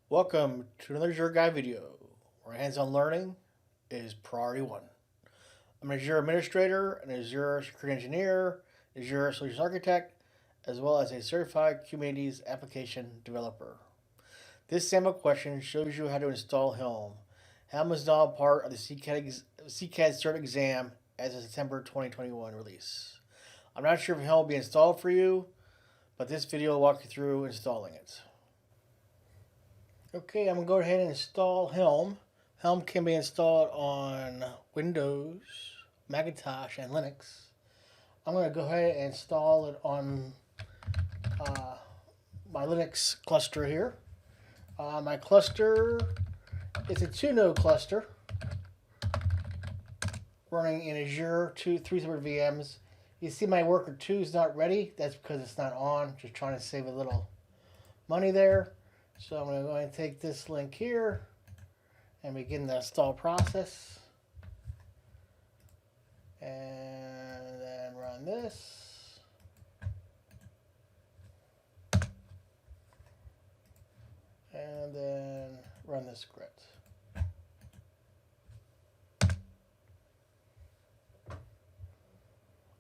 Welcome to another Azure Guide video, where hands-on learning is priority one. I'm an Azure Administrator, an Azure Security Engineer, Azure Solutions Architect, as well as a Certified Kubernetes Application Developer. This sample question shows you how to install Helm. Helm is now part of the CKAD Cert exam as a September 2021 release. I'm not sure if Helm will be installed for you, but this video will walk you through installing it. Okay, I'm going to go ahead and install Helm. Helm can be installed on Windows, Macintosh, and Linux. I'm going to go ahead and install it on my Linux cluster here. My cluster is a 2-node cluster running in Azure, three separate VMs. You see my worker 2 is not ready. That's because it's not on. Just trying to save a little money there. So I'm going to go ahead and take this link here and begin the install process. And then run this. And then run the script.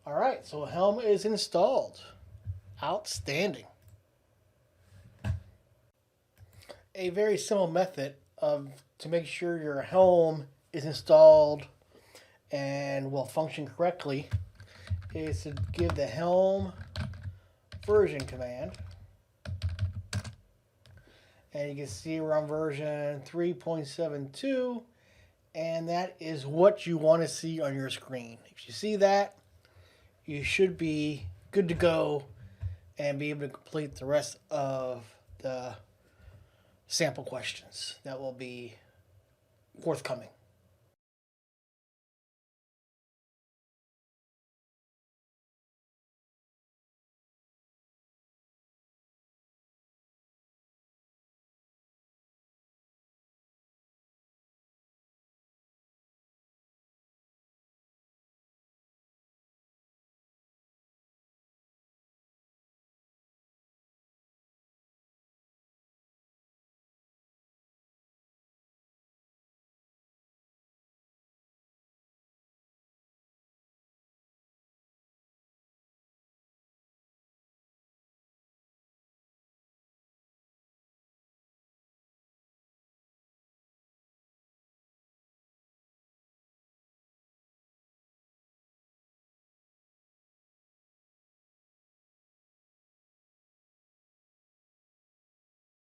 Alright, so Helm is installed. Outstanding. A very simple method to make sure your Helm is installed and will function correctly is to give the Helm version command. And you can see we're on version 3.72, and that is what you want to see on your screen. If you see that, you should be good to go and be able to complete the rest of the sample questions that will be forthcoming.